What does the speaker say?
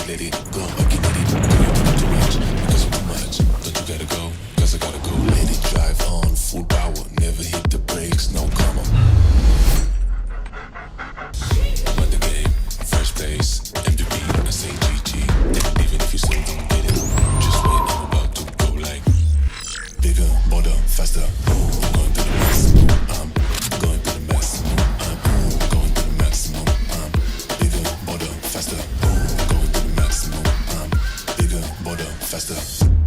let it go, I can let it go. You wanna too much, because I'm too much. Don't you gotta go, cause I gotta go. Let it drive on, full power, never hit the brakes, no comma. Won the game, first place, MVP, I say GG. Even if you still don't get it, just wait, I'm about to go like bigger, bolder, faster. I'm going to the maximum, I'm going to the maximum, I'm going to the maximum, I'm bigger, bolder, faster. I'm going to the maximum, I'm bigger, bolder, faster.